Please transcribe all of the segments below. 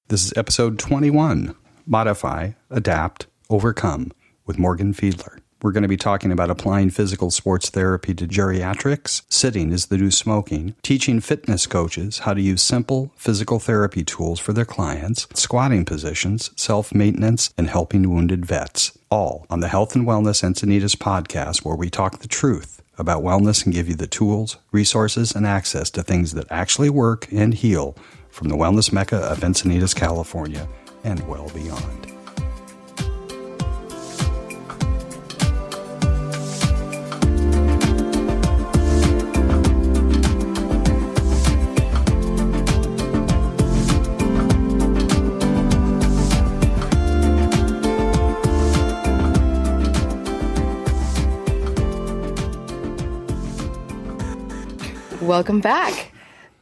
This is episode 21, Modify, Adapt, Overcome, with Morgan Fiedler. We're going to be talking about applying physical sports therapy to geriatrics, sitting is the new smoking, teaching fitness coaches how to use simple physical therapy tools for their clients, squatting positions, self-maintenance, and helping wounded vets. All on the Health and Wellness Encinitas podcast, where we talk the truth about wellness and give you the tools, resources, and access to things that actually work and heal from the wellness mecca of Encinitas, California, and well beyond. Welcome back.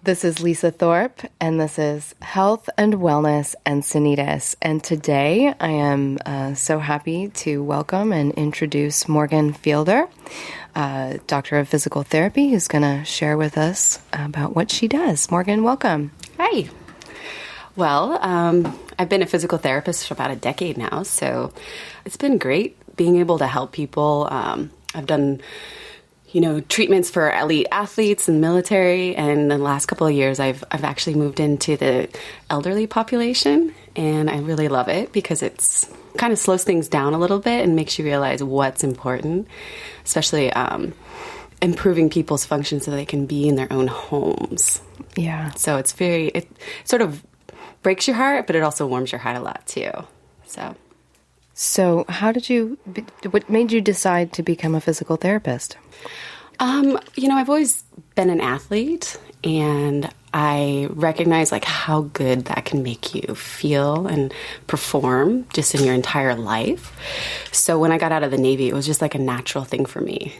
This is Lisa Thorpe, and this is Health and Wellness Encinitas. And today I am so happy to welcome and introduce Morgan Fiedler, doctor of physical therapy, who's going to share with us about what she does. Morgan, welcome. Hi. Well, I've been a physical therapist for about a decade now, so it's been great being able to help people. I've done treatments for elite athletes and military. And in the last couple of years, I've actually moved into the elderly population. And I really love it because it's kind of slows things down a little bit and makes you realize what's important, especially improving people's function so they can be in their own homes. Yeah. So it sort of breaks your heart, but it also warms your heart a lot too. So what made you decide to become a physical therapist? I've always been an athlete, and I recognize how good that can make you feel and perform just in your entire life. So when I got out of the Navy, it was just like a natural thing for me.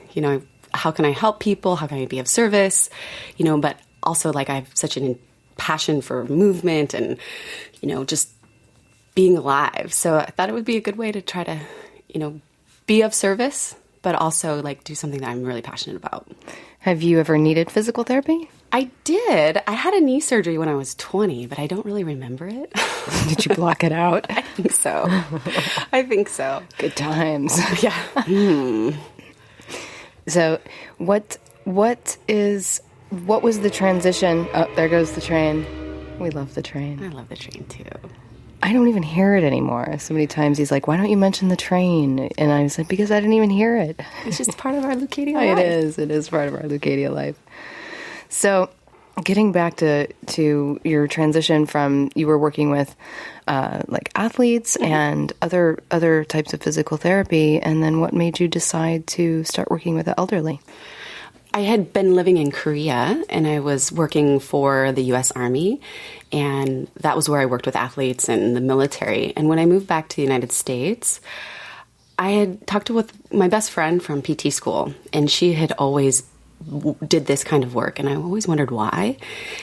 How can I help people? How can I be of service? But also I have such a passion for movement and, just being alive. So I thought it would be a good way to try to, be of service, but also do something that I'm really passionate about. Have you ever needed physical therapy? I did. I had a knee surgery when I was 20, but I don't really remember it. Did you block it out? I think so. Good times. Yeah. So what was the transition? Oh, there goes the train. We love the train. I love the train too. I don't even hear it anymore. So many times he's like, why don't you mention the train? And I was like, because I didn't even hear it. It's just part of our Leucadia life. It is part of our Leucadia life. So getting back to your transition from, you were working with athletes and other types of physical therapy, and then what made you decide to start working with the elderly? I had been living in Korea, and I was working for the U.S. Army, and that was where I worked with athletes and the military. And when I moved back to the United States, I had talked with my best friend from PT school, and she had always did this kind of work, and I always wondered why.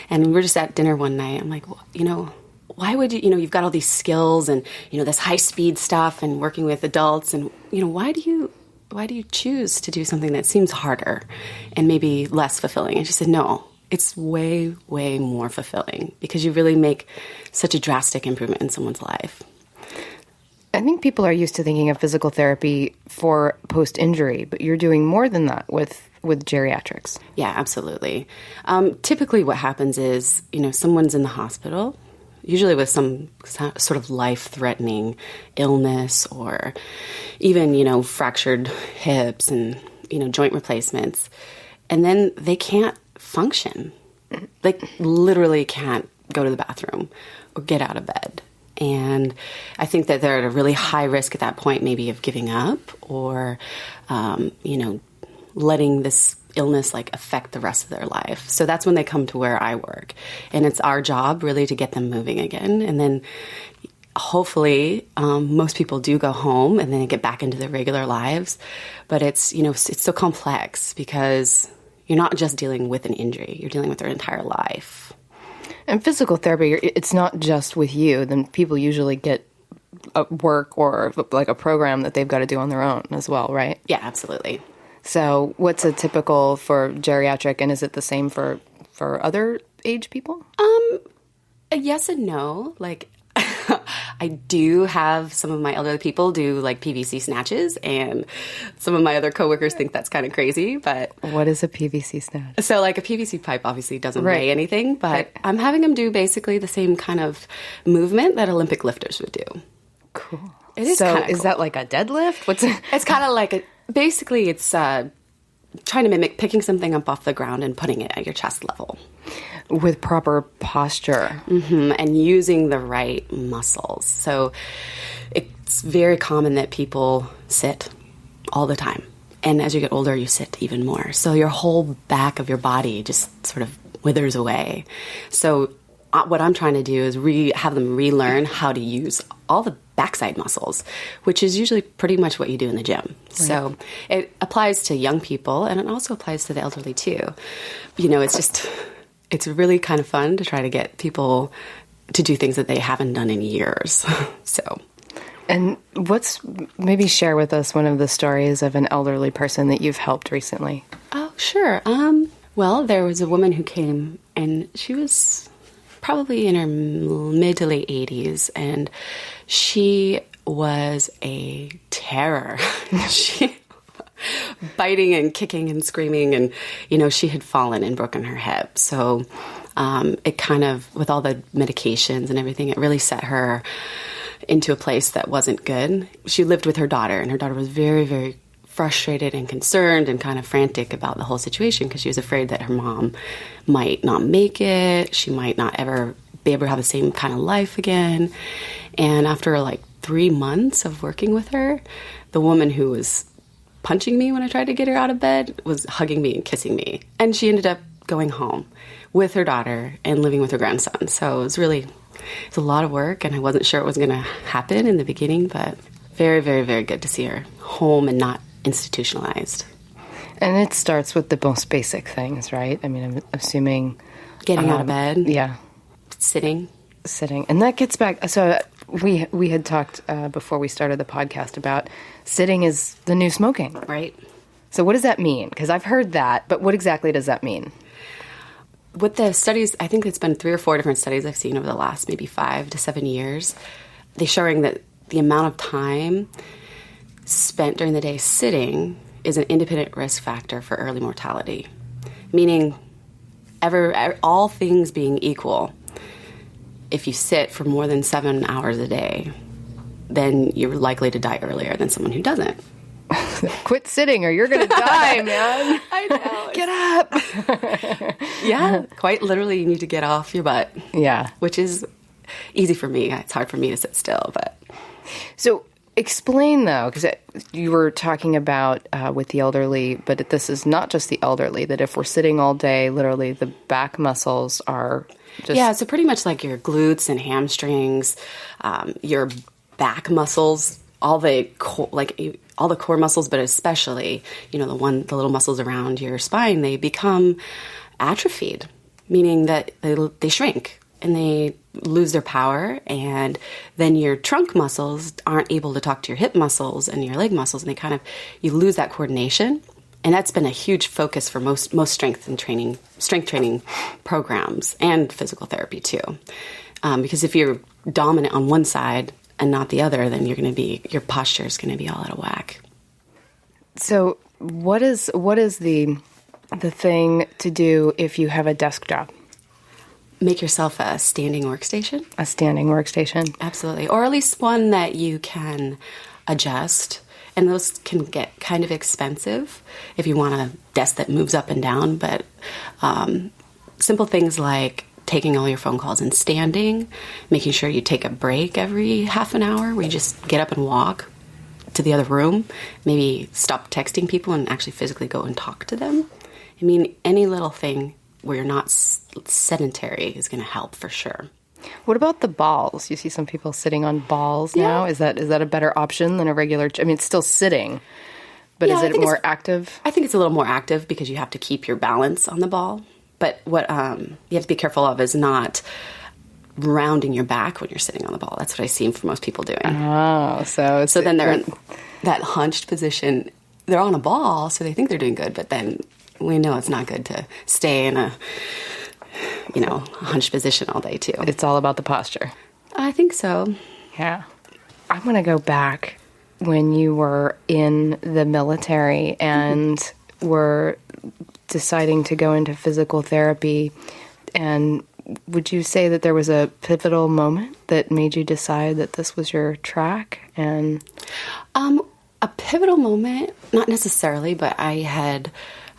And we were just at dinner one night. I'm like, why would you, you've got all these skills and, this high-speed stuff and working with adults, and, why do you choose to do something that seems harder and maybe less fulfilling? And she said, no, it's way, way more fulfilling because you really make such a drastic improvement in someone's life. I think people are used to thinking of physical therapy for post-injury, but you're doing more than that with geriatrics. Yeah, absolutely. Typically what happens is, someone's in the hospital, usually with some sort of life-threatening illness or even, fractured hips and, joint replacements. And then they can't function. They literally can't go to the bathroom or get out of bed. And I think that they're at a really high risk at that point, maybe of giving up or, letting this illness affect the rest of their life. So that's when they come to where I work. And it's our job really to get them moving again. And then hopefully most people do go home and then get back into their regular lives. But it's so complex because you're not just dealing with an injury, you're dealing with their entire life. And physical therapy, it's not just with you. Then people usually get a work or a program that they've got to do on their own as well, right? Yeah, absolutely. So what's a typical for geriatric, and is it the same for other age people? Yes and no. I do have some of my elderly people do like PVC snatches, and some of my other coworkers think that's kind of crazy, but... What is a PVC snatch? So like a PVC pipe obviously doesn't weigh anything, but I'm having them do basically the same kind of movement that Olympic lifters would do. Cool. It is so kinda is cool. that like a deadlift? What's it? It's kind of like basically it's trying to mimic picking something up off the ground and putting it at your chest level. With proper posture. And using the right muscles. So it's very common that people sit all the time. And as you get older, you sit even more. So your whole back of your body just sort of withers away. So what I'm trying to do is have them relearn how to use all the backside muscles, which is usually pretty much what you do in the gym. Right. So it applies to young people, and it also applies to the elderly too. It's really kind of fun to try to get people to do things that they haven't done in years. And maybe share with us one of the stories of an elderly person that you've helped recently. Oh, sure. Well, there was a woman who came, and she was probably in her mid to late 80s, and she was a terror. She biting and kicking and screaming, and she had fallen and broken her hip. So it kind of, with all the medications and everything, it really set her into a place that wasn't good. She lived with her daughter, and her daughter was very, very frustrated and concerned and kind of frantic about the whole situation because she was afraid that her mom might not make it. She might not ever be able to have the same kind of life again. And after like 3 months of working with her, the woman who was punching me when I tried to get her out of bed was hugging me and kissing me. And she ended up going home with her daughter and living with her grandson. So it's a lot of work, and I wasn't sure it was going to happen in the beginning, but very, very, very good to see her home and not institutionalized. And it starts with the most basic things, right? I mean, I'm assuming... Getting out of bed. Yeah. Sitting. And that gets back... So we had talked before we started the podcast about sitting is the new smoking. Right. So what does that mean? Because I've heard that, but what exactly does that mean? With the studies, I think it's been 3 or 4 different studies I've seen over the last maybe 5 to 7 years. They're showing that the amount of time spent during the day sitting is an independent risk factor for early mortality. Meaning, all things being equal, if you sit for more than 7 hours a day, then you're likely to die earlier than someone who doesn't. Quit sitting or you're going to die, man. I know. Get up. Yeah, quite literally, you need to get off your butt. Yeah. Which is easy for me. It's hard for me to sit still, but... So explain, though, because you were talking about with the elderly, but this is not just the elderly, that if we're sitting all day, literally the back muscles are just... Yeah, so pretty much like your glutes and hamstrings, your back muscles, all the core muscles, but especially, the little muscles around your spine, they become atrophied, meaning that they shrink and they lose their power, and then your trunk muscles aren't able to talk to your hip muscles and your leg muscles, and you lose that coordination. And that's been a huge focus for most strength training programs and physical therapy too. Because if you're dominant on one side and not the other, then your posture is going to be all out of whack. So what is the thing to do if you have a desk job? Make yourself a standing workstation. A standing workstation? Absolutely. Or at least one that you can adjust. And those can get kind of expensive if you want a desk that moves up and down. But simple things like taking all your phone calls and standing, making sure you take a break every half an hour where you just get up and walk to the other room, maybe stop texting people and actually physically go and talk to them. I mean, any little thing where you're not sedentary is going to help for sure. What about the balls? You see some people sitting on balls now. Is that a better option than a regular? I mean, it's still sitting, but is it more active? I think it's a little more active because you have to keep your balance on the ball. But what you have to be careful of is not rounding your back when you're sitting on the ball. That's what I see for most people doing. Oh, so then they're in that hunched position. They're on a ball, so they think they're doing good, but then we know it's not good to stay in a hunched position all day too. It's all about the posture. I think so. Yeah. I'm going to go back when you were in the military and were deciding to go into physical therapy. And would you say that there was a pivotal moment that made you decide that this was your track? And a pivotal moment, not necessarily, but I had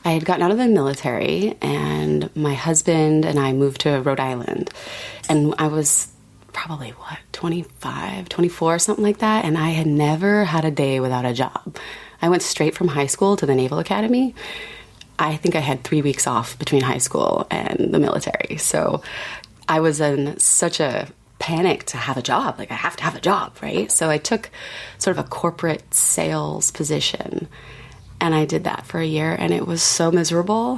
gotten out of the military, and my husband and I moved to Rhode Island, and I was probably 25, 24, something like that, and I had never had a day without a job. I went straight from high school to the Naval Academy. I think I had 3 weeks off between high school and the military, so I was in such a panic to have a job. Like, I have to have a job, right? So I took sort of a corporate sales position, and I did that for a year, and it was so miserable.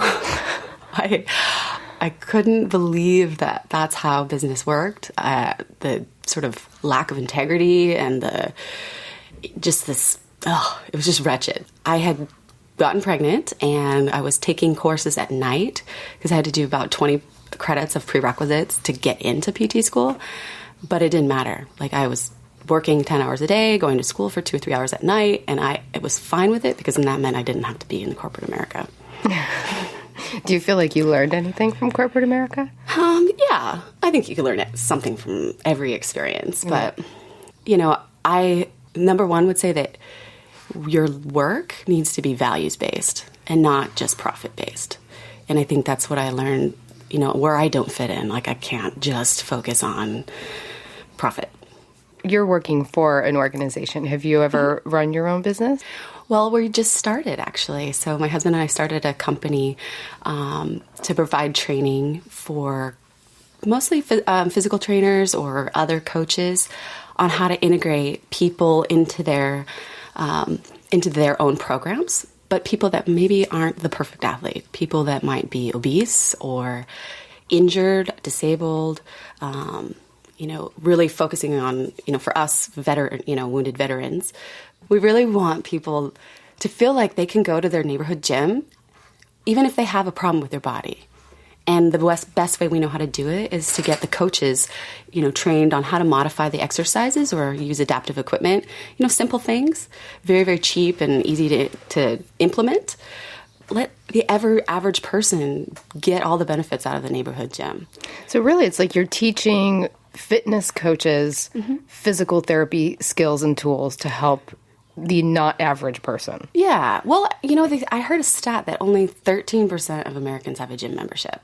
I couldn't believe that that's how business worked. The sort of lack of integrity and it was just wretched. I had gotten pregnant, and I was taking courses at night because I had to do about 20 credits of prerequisites to get into PT school, but it didn't matter. Like, I was working 10 hours a day, going to school for 2 or 3 hours at night, and I was fine with it because then that meant I didn't have to be in corporate America. do you feel like you learned anything from corporate America? Yeah, I think you can learn something from every experience, but, I, number one, would say that your work needs to be values-based and not just profit-based. And I think that's what I learned, where I don't fit in. Like, I can't just focus on profit. You're working for an organization. Have you ever run your own business? Well, we just started, actually. So my husband and I started a company to provide training for mostly physical trainers or other coaches on how to integrate people into their own programs, but people that maybe aren't the perfect athlete, people that might be obese or injured, disabled, really focusing on, for us, wounded veterans. We really want people to feel like they can go to their neighborhood gym, even if they have a problem with their body. And the best way we know how to do it is to get the coaches, trained on how to modify the exercises or use adaptive equipment. Simple things, very, very cheap and easy to implement. Let the average person get all the benefits out of the neighborhood gym. So really, it's like you're teaching fitness coaches physical therapy skills and tools to help the not average person. Yeah. Well, I heard a stat that only 13% of Americans have a gym membership.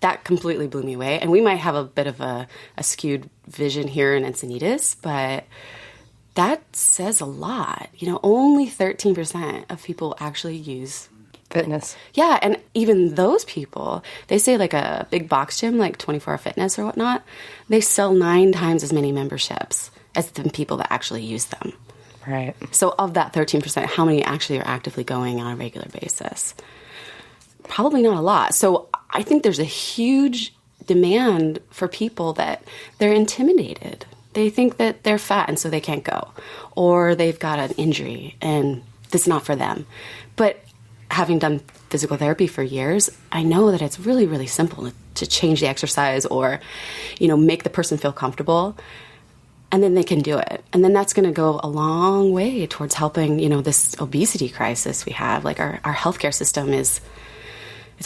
That completely blew me away. And we might have a bit of a skewed vision here in Encinitas, but that says a lot. Only 13% of people actually use fitness. Yeah, and even those people, they say like a big box gym, like 24 Hour Fitness or whatnot, they sell 9 times as many memberships as the people that actually use them. Right. So of that 13%, how many actually are actively going on a regular basis? Probably not a lot. So I think there's a huge demand for people that they're intimidated. They think that they're fat and so they can't go, or they've got an injury and it's not for them. But having done physical therapy for years, I know that it's really, really simple to change the exercise or, make the person feel comfortable, and then they can do it. And then that's going to go a long way towards helping, this obesity crisis we have. Like our healthcare system it's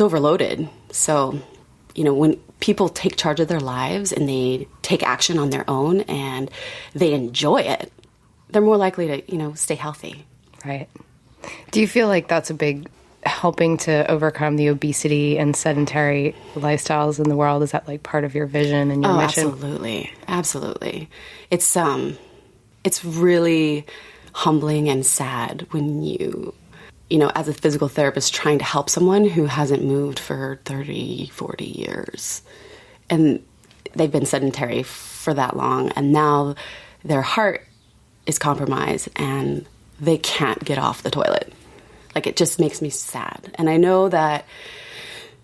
overloaded. So, when people take charge of their lives and they take action on their own and they enjoy it, they're more likely to, stay healthy. Right. Do you feel like that's a big helping to overcome the obesity and sedentary lifestyles in the world? Is that like part of your vision and your mission? Absolutely. Absolutely. It's really humbling and sad when you, as a physical therapist trying to help someone who hasn't moved for 30, 40 years. And they've been sedentary for that long. And now their heart is compromised and they can't get off the toilet. Like, it just makes me sad. And I know that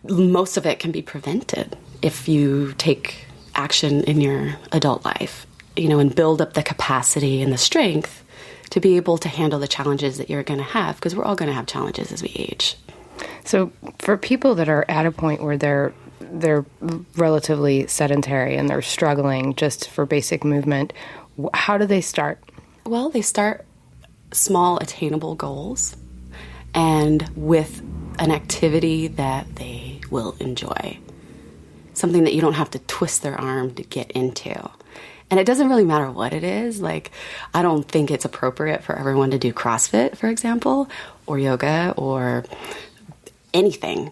most of it can be prevented if you take action in your adult life, and build up the capacity and the strength to be able to handle the challenges that you're going to have, because we're all going to have challenges as we age. So for people that are at a point where they're they're relatively sedentary and they're struggling just for basic movement, how do they start? Well, they start small, attainable goals and with an activity that they will enjoy. Something that you don't have to twist their arm to get into. And it doesn't really matter what it is. Like, I don't think it's appropriate for everyone to do CrossFit, for example, or yoga, or anything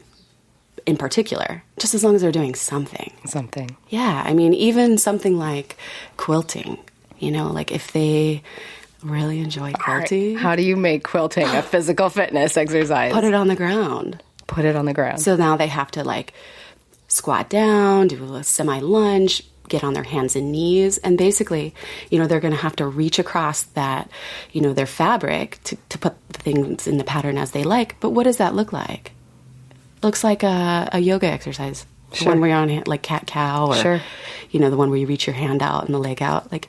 in particular, just as long as they're doing something. Something. Yeah, I mean, even something like quilting, like if they really enjoy quilting. Right. How do you make quilting a physical fitness exercise? Put it on the ground. Put it on the ground. So now they have to like squat down, do a semi-lunge, get on their hands and knees, and basically, they're going to have to reach across that, their fabric to put the things in the pattern as they like. But what does that look like? Looks like a yoga exercise. Sure. The one where you're on like cat-cow, or, sure. The one where you reach your hand out and the leg out. Like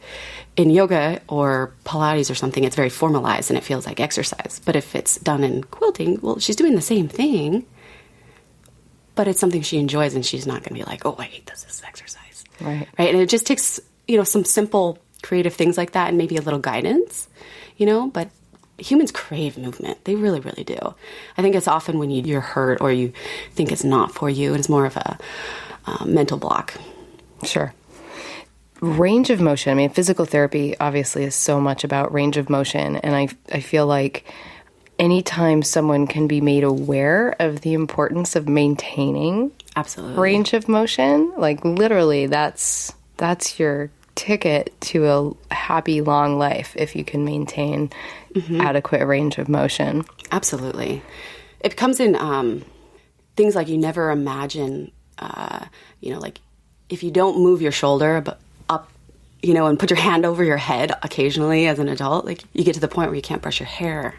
in yoga or Pilates or something, it's very formalized and it feels like exercise. But if it's done in quilting, well, she's doing the same thing, but it's something she enjoys, and she's not going to be like, oh, I hate this is exercise. Right. Right. And it just takes, some simple creative things like that and maybe a little guidance, but humans crave movement. They really, really do. I think it's often when you're hurt or you think it's not for you, it's more of a mental block. Sure. Range of motion. I mean, physical therapy obviously is so much about range of motion. And I feel like anytime someone can be made aware of the importance of maintaining absolutely range of motion, like literally that's your ticket to a happy long life if you can maintain adequate range of motion. Absolutely. It comes in things like you never imagine, like if you don't move your shoulder up, and put your hand over your head occasionally as an adult, like you get to the point where you can't brush your hair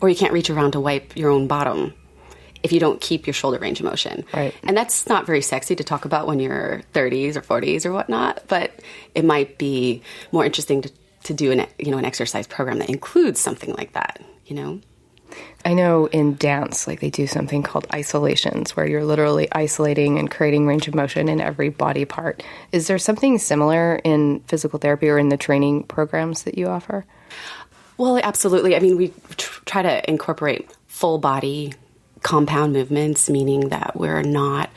or you can't reach around to wipe your own bottom if you don't keep your shoulder range of motion. Right. And that's not very sexy to talk about when you're 30s or 40s or whatnot, but it might be more interesting to do an exercise program that includes something like that, I know in dance, like they do something called isolations, where you're literally isolating and creating range of motion in every body part. Is there something similar in physical therapy or in the training programs that you offer? Well, absolutely. I mean, we try to incorporate full body compound movements, meaning that we're not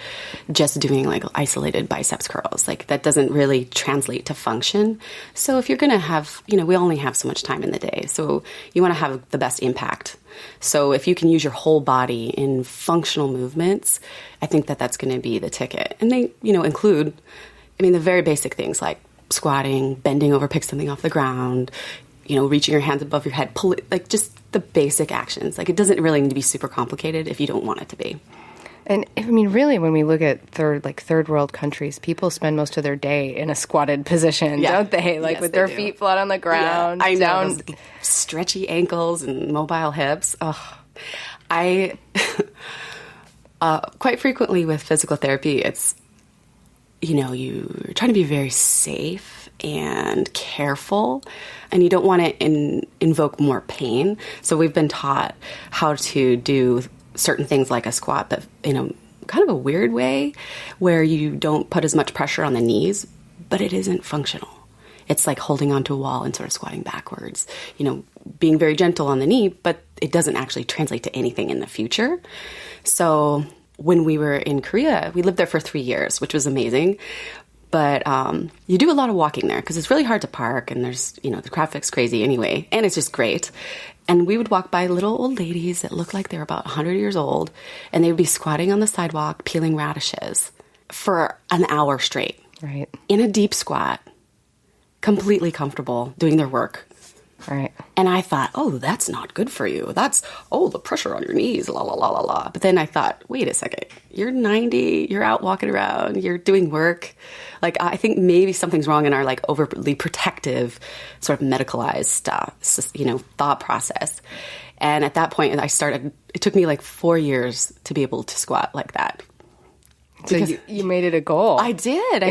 just doing like isolated biceps curls. Like that doesn't really translate to function. So if you're going to have, we only have so much time in the day. So you want to have the best impact. So if you can use your whole body in functional movements, I think that that's going to be the ticket. And they, include, the very basic things like squatting, bending over, pick something off the ground, reaching your hands above your head, like just the basic actions. Like it doesn't really need to be super complicated if you don't want it to be. And really, when we look at third world countries, people spend most of their day in a squatted position, don't they? Like with their feet flat on the ground. Yeah, I know, those stretchy ankles and mobile hips. Oh, I quite frequently with physical therapy, it's you're trying to be very safe and careful, and you don't want to invoke more pain. So we've been taught how to do certain things like a squat, but in a kind of a weird way where you don't put as much pressure on the knees, but it isn't functional. It's like holding onto a wall and sort of squatting backwards, being very gentle on the knee, but it doesn't actually translate to anything in the future. So when we were in Korea, we lived there for 3 years, which was amazing. But you do a lot of walking there because it's really hard to park, and there's, the traffic's crazy anyway, and it's just great. And we would walk by little old ladies that looked like they were about 100 years old, and they would be squatting on the sidewalk, peeling radishes for an hour straight. Right. In a deep squat, completely comfortable, doing their work. Right. And I thought, oh, that's not good for you. That's, the pressure on your knees, la, la, la, la, la. But then I thought, wait a second. You're 90. You're out walking around. You're doing work. Like, I think maybe something's wrong in our, like, overly protective, sort of medicalized stuff, thought process. And at that point, it took me, like, 4 years to be able to squat like that. So you made it a goal. I did.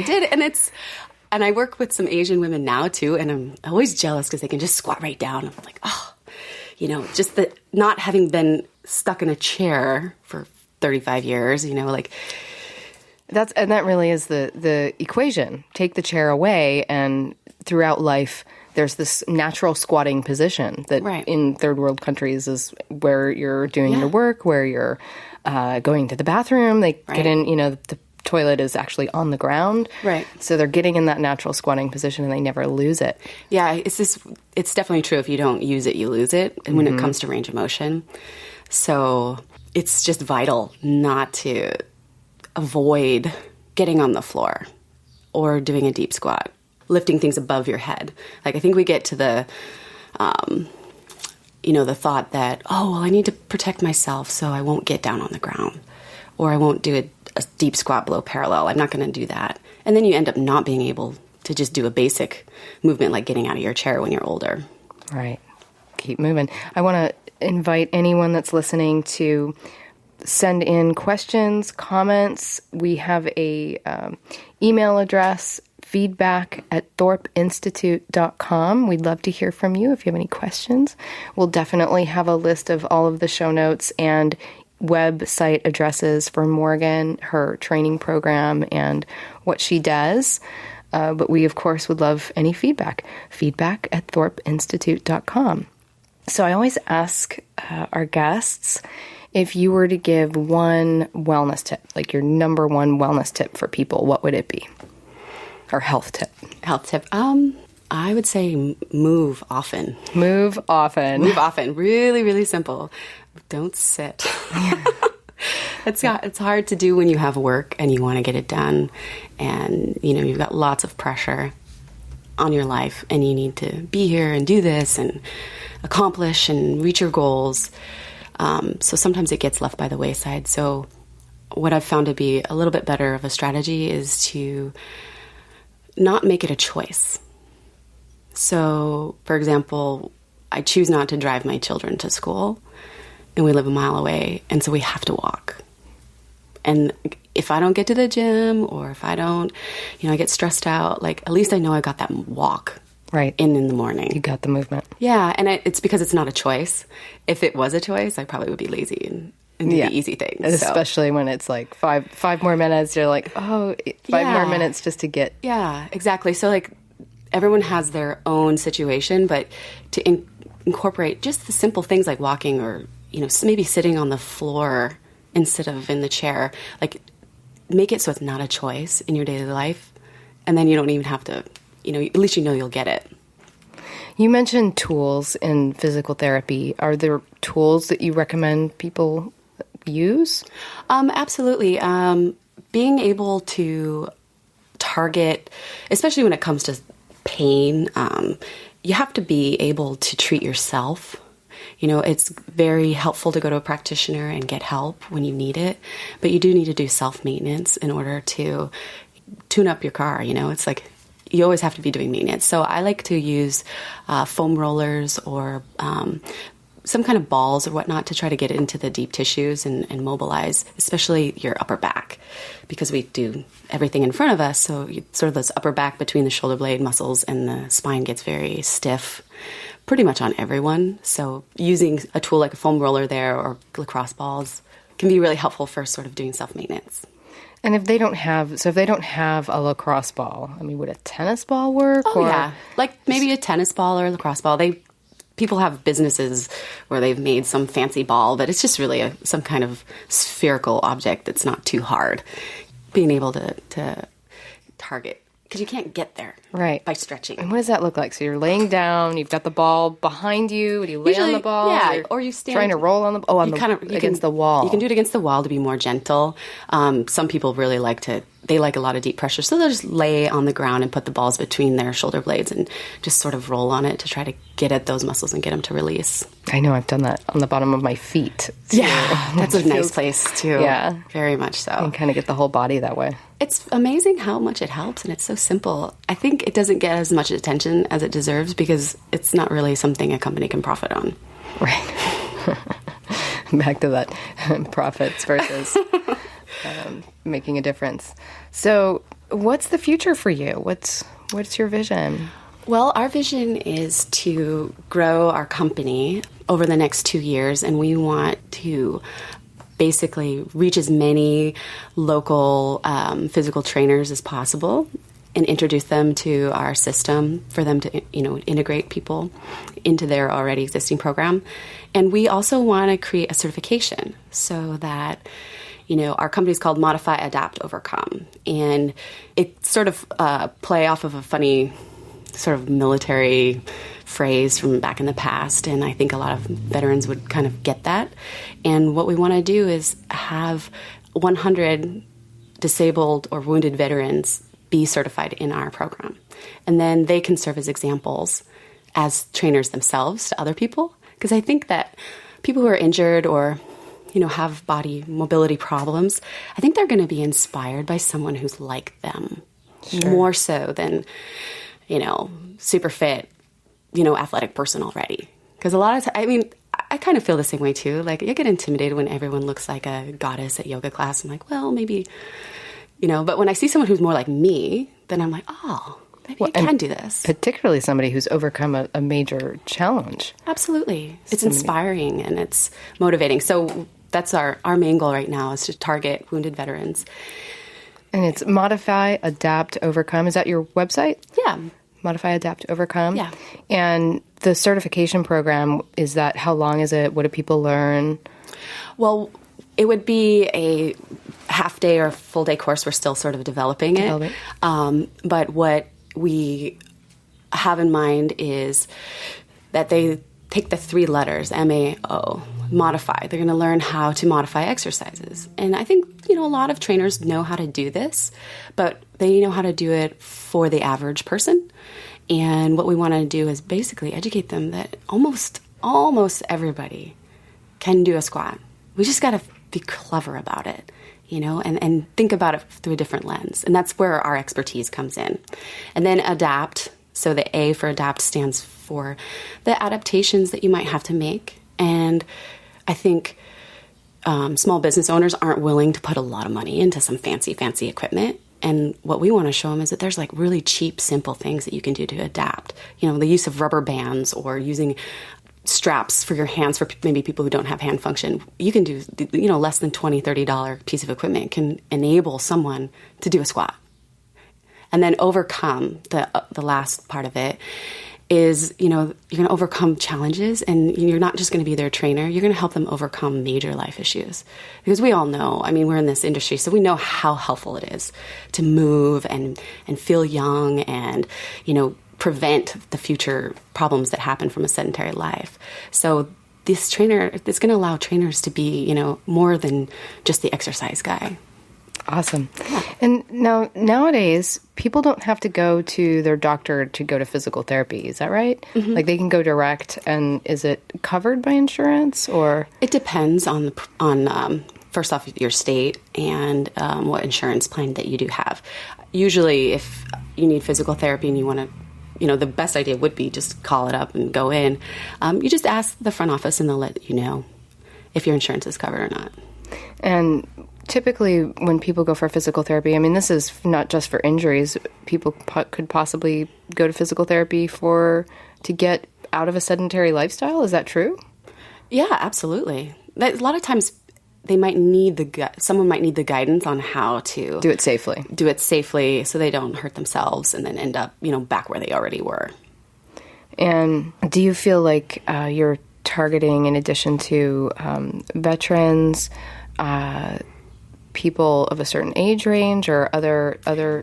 And I work with some Asian women now, too, and I'm always jealous because they can just squat right down. I'm like, just the not having been stuck in a chair for 35 years, That really is the equation. Take the chair away, and throughout life, there's this natural squatting position that in third world countries is where you're doing your work, where you're going to the bathroom. They get in, the toilet is actually on the ground. Right. So they're getting in that natural squatting position and they never lose it. Yeah, it's definitely true. If you don't use it, you lose it. And when it comes to range of motion. So it's just vital not to avoid getting on the floor or doing a deep squat, lifting things above your head. Like, I think we get to the thought that, I need to protect myself so I won't get down on the ground, or I won't do a deep squat below parallel. I'm not going to do that. And then you end up not being able to just do a basic movement like getting out of your chair when you're older. Right. Keep moving. I want to invite anyone that's listening to send in questions, comments. We have a email address, feedback@thorpeinstitute.com. We'd love to hear from you if you have any questions. We'll definitely have a list of all of the show notes and website addresses for Morgan, her training program, and what she does. But we, of course, would love any feedback. Feedback@thorpeinstitute.com. So I always ask our guests, if you were to give one wellness tip, like your number one wellness tip for people, what would it be? Or health tip? Health tip. I would say move often. Move often. Move often. Really, really simple. Don't sit. It's hard to do when you have work and you want to get it done, and you've got lots of pressure on your life, and you need to be here and do this and accomplish and reach your goals. So sometimes it gets left by the wayside. So what I've found to be a little bit better of a strategy is to not make it a choice. So, for example, I choose not to drive my children to school, and we live a mile away, and so we have to walk. And if I don't get to the gym, or if I don't, I get stressed out, like, at least I know I got that walk in the morning. You got the movement. Yeah, and it's because it's not a choice. If it was a choice, I probably would be lazy and do the easy things. Especially when it's like five more minutes, you're like, five more minutes just to get... Yeah, exactly. So, like, everyone has their own situation, but to incorporate just the simple things like walking, or maybe sitting on the floor instead of in the chair, like, make it so it's not a choice in your daily life, and then you don't even have to, at least you'll get it. You mentioned tools in physical therapy. Are there tools that you recommend people use? Absolutely. Being able to target, especially when it comes to pain, you have to be able to treat yourself. It's very helpful to go to a practitioner and get help when you need it, but you do need to do self-maintenance in order to tune up your car. It's like you always have to be doing maintenance. So I like to use foam rollers or some kind of balls or whatnot to try to get into the deep tissues and mobilize, especially your upper back, because we do everything in front of us. So sort of those upper back between the shoulder blade muscles and the spine gets very stiff pretty much on everyone. So using a tool like a foam roller there or lacrosse balls can be really helpful for sort of doing self-maintenance. And if they don't have a lacrosse ball, would a tennis ball work? Oh, yeah. Like maybe a tennis ball or a lacrosse ball. People have businesses where they've made some fancy ball, but it's just really some kind of spherical object that's not too hard. Being able to target, because you can't get there by stretching. And what does that look like? So you're laying down, you've got the ball behind you, do you lay on the ball? Yeah, or you stand. Trying to roll on the against the wall. You can do it against the wall to be more gentle. Some people really like a lot of deep pressure, so they'll just lay on the ground and put the balls between their shoulder blades and just sort of roll on it to try to get at those muscles and get them to release. I know, I've done that on the bottom of my feet. Yeah, that's a nice place too. Yeah, very much so. And kind of get the whole body that way. It's amazing how much it helps, and it's so simple. I think it doesn't get as much attention as it deserves because it's not really something a company can profit on. Right. Back to that profits versus making a difference. So what's the future for you? What's your vision? Well, our vision is to grow our company over the next 2 years, and we want to basically reach as many local physical trainers as possible and introduce them to our system for them to, integrate people into their already existing program. And we also want to create a certification so that, our company is called Modify, Adapt, Overcome. And it sort of play off of a funny sort of military phrase from back in the past. And I think a lot of veterans would kind of get that. And what we want to do is have 100 disabled or wounded veterans be certified in our program. And then they can serve as examples as trainers themselves to other people. Because I think that people who are injured or, have body mobility problems, I think they're going to be inspired by someone who's like them. Sure. More so than, super fit, athletic person already. Because a lot of times, I kind of feel the same way too. Like, I get intimidated when everyone looks like a goddess at yoga class. I'm like, well, maybe, but when I see someone who's more like me, then I'm like, oh, maybe I can do this. Particularly somebody who's overcome a major challenge. Absolutely. It's inspiring and it's motivating. So that's our main goal right now, is to target wounded veterans. And it's Modify, Adapt, Overcome. Is that your website? Yeah. Modify, Adapt, Overcome? Yeah. And the certification program, is that, how long is it? What do people learn? Well, it would be a half-day or full-day course. We're still sort of developing it. But what we have in mind is that they take the 3 letters, MAO, modify. They're going to learn how to modify exercises. And I think, a lot of trainers know how to do this, but they know how to do it for the average person. And what we want to do is basically educate them that almost everybody can do a squat. We just got to be clever about it, and think about it through a different lens. And that's where our expertise comes in. And then adapt. So the A for adapt stands for the adaptations that you might have to make. And I think small business owners aren't willing to put a lot of money into some fancy equipment. And what we want to show them is that there's like really cheap, simple things that you can do to adapt. The use of rubber bands or using straps for your hands for maybe people who don't have hand function. You can do, less than $20, $30 piece of equipment can enable someone to do a squat. And then overcome, the last part of it, is, you're going to overcome challenges, and you're not just going to be their trainer. You're going to help them overcome major life issues. Because we all know, we're in this industry, so we know how helpful it is to move and feel young and, prevent the future problems that happen from a sedentary life. So this trainer, it's going to allow trainers to be, more than just the exercise guy. Awesome. Yeah. And nowadays, people don't have to go to their doctor to go to physical therapy. Is that right? Mm-hmm. Like, they can go direct, and is it covered by insurance, or? It depends on first off, your state and what insurance plan that you do have. Usually, if you need physical therapy and you want to, the best idea would be just call it up and go in. You just ask the front office, and they'll let you know if your insurance is covered or not. And typically, when people go for physical therapy, this is not just for injuries. People could possibly go to physical therapy to get out of a sedentary lifestyle. Is that true? Yeah, absolutely. A lot of times, they might need someone might need the guidance on how to do it safely, so they don't hurt themselves and then end up, back where they already were. And do you feel like you're targeting, in addition to veterans, people of a certain age range, or other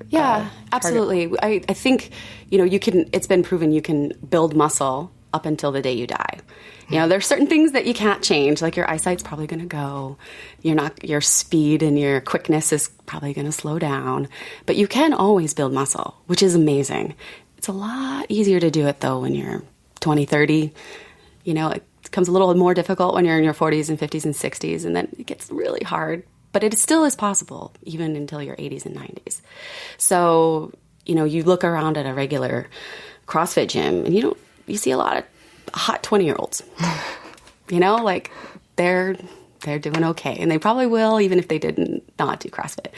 yeah, absolutely. I think it's been proven you can build muscle up until the day you die. There's certain things that you can't change, like your eyesight's probably going to go, your speed and your quickness is probably going to slow down, but you can always build muscle, which is amazing. It's a lot easier to do it though when you're 20, 30. It becomes a little more difficult when you're in your 40s and 50s and 60s, and then it gets really hard. But it still is possible, even until your 80s and 90s. So, you look around at a regular CrossFit gym, and you see a lot of hot 20-year-olds. Like they're doing okay. And they probably will, even if they didn't not do CrossFit.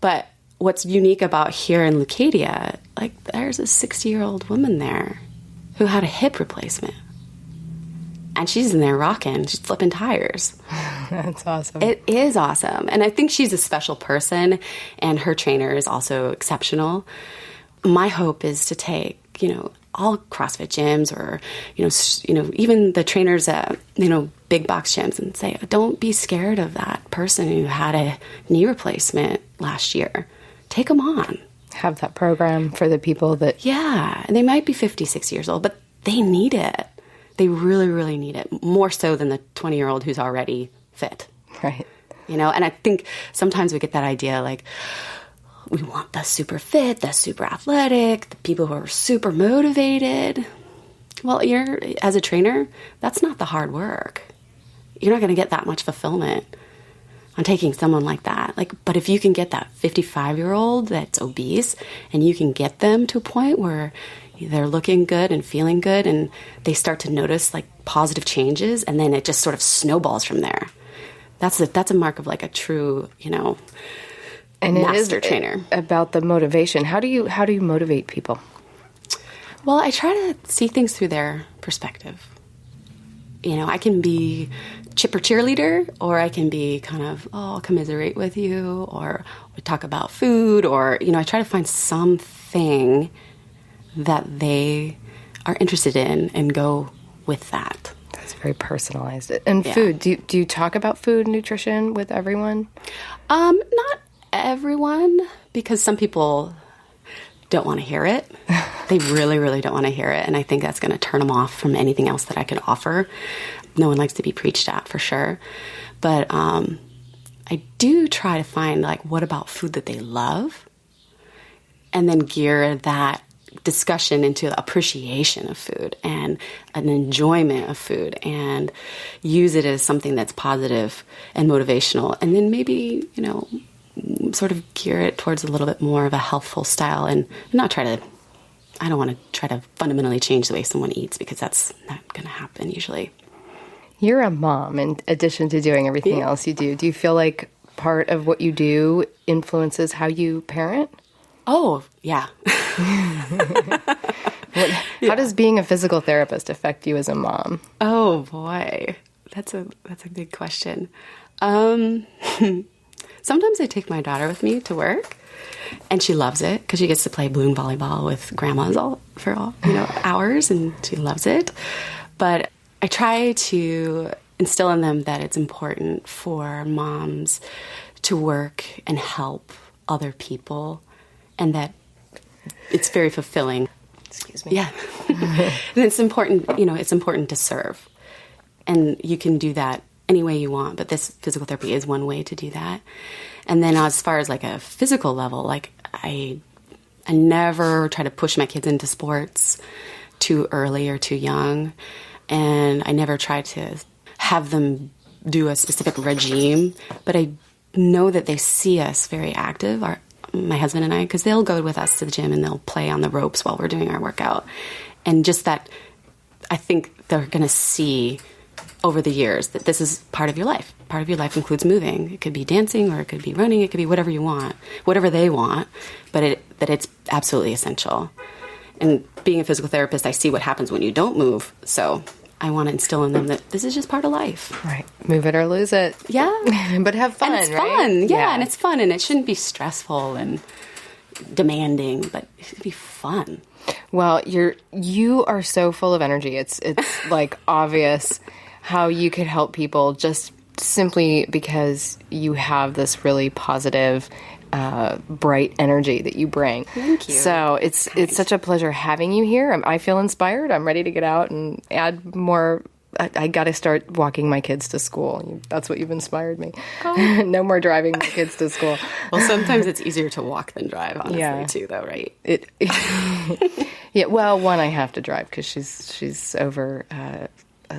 But what's unique about here in Leucadia, like, there's a 60-year-old woman there who had a hip replacement. And she's in there rocking. She's flipping tires. That's awesome. It is awesome. And I think she's a special person, and her trainer is also exceptional. My hope is to take, all CrossFit gyms or, even the trainers at, big box gyms and say, don't be scared of that person who had a knee replacement last year. Take them on. Have that program for the people that... Yeah. And they might be 56 years old, but they need it. They really, really need it. More so than the 20-year-old who's already fit. Right. And I think sometimes we get that idea like, we want the super fit, the super athletic, the people who are super motivated. Well, as a trainer, that's not the hard work. You're not going to get that much fulfillment on taking someone like that. But if you can get that 55-year-old that's obese and you can get them to a point where they're looking good and feeling good and they start to notice positive changes, and then it just sort of snowballs from there. That's a mark of a true, and master it is trainer. About the motivation. How do you motivate people? Well, I try to see things through their perspective. I can be chipper cheerleader, or I can be kind of, I'll commiserate with you, or we talk about food, or, I try to find something that they are interested in and go with that. That's very personalized. And food, do you talk about food and nutrition with everyone? Not everyone, because some people don't want to hear it. They really, really don't want to hear it. And I think that's going to turn them off from anything else that I could offer. No one likes to be preached at, for sure. But I do try to find, what about food that they love? And then gear that discussion into appreciation of food and an enjoyment of food, and use it as something that's positive and motivational. And then maybe, sort of gear it towards a little bit more of a healthful style, and not I don't want to try to fundamentally change the way someone eats, because that's not going to happen usually. You're a mom in addition to doing everything else you do. Do you feel like part of what you do influences how you parent? Oh, yeah. How does being a physical therapist affect you as a mom? Oh, boy. That's a good question. Sometimes I take my daughter with me to work, and she loves it because she gets to play balloon volleyball with grandmas for hours, and she loves it. But I try to instill in them that it's important for moms to work and help other people, and that it's very fulfilling. Excuse me. Yeah. And it's important, it's important to serve. And you can do that any way you want, but this physical therapy is one way to do that. And then as far as a physical level, I never try to push my kids into sports too early or too young. And I never try to have them do a specific regime, but I know that they see us very active, my husband and I, because they'll go with us to the gym and they'll play on the ropes while we're doing our workout. And just that, I think they're going to see over the years that this is part of your life. Part of your life includes moving. It could be dancing, or it could be running. It could be whatever you want, whatever they want, but that it's absolutely essential. And being a physical therapist, I see what happens when you don't move. So I want to instill in them that this is just part of life. Right. Move it or lose it. Yeah. But have fun, and it's right? fun. Yeah, and it's fun, and it shouldn't be stressful and demanding, but it should be fun. Well, you are so full of energy. It's obvious how you could help people just simply because you have this really positive, bright energy that you bring. Thank you. So it's such a pleasure having you here. I feel inspired. I'm ready to get out and add more. I got to start walking my kids to school. That's what you've inspired me. Oh. No more driving my kids to school. Well, sometimes it's easier to walk than drive, honestly, too, though, right? Yeah. Well, one I have to drive because she's over the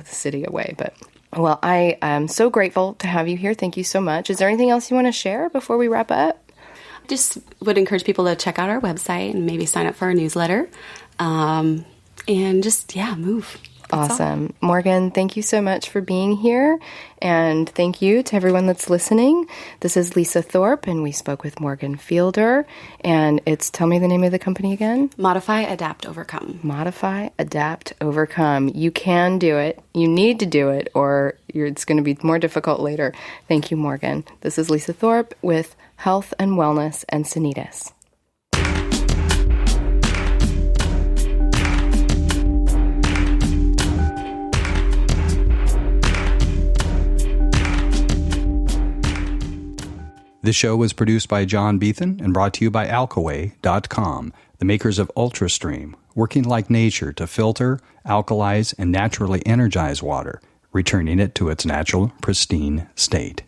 city away. But well, I am so grateful to have you here. Thank you so much. Is there anything else you want to share before we wrap up? Just would encourage people to check out our website and maybe sign up for our newsletter, and just move. Awesome. Morgan, thank you so much for being here. And thank you to everyone that's listening. This is Lisa Thorpe, and we spoke with Morgan Fielder. And tell me the name of the company again. Modify, Adapt, Overcome. Modify, Adapt, Overcome. You can do it. You need to do it, or it's going to be more difficult later. Thank you, Morgan. This is Lisa Thorpe with Health and Wellness and Sanitas. This show was produced by John Beethan and brought to you by Alkaway.com, the makers of UltraStream, working like nature to filter, alkalize, and naturally energize water, returning it to its natural, pristine state.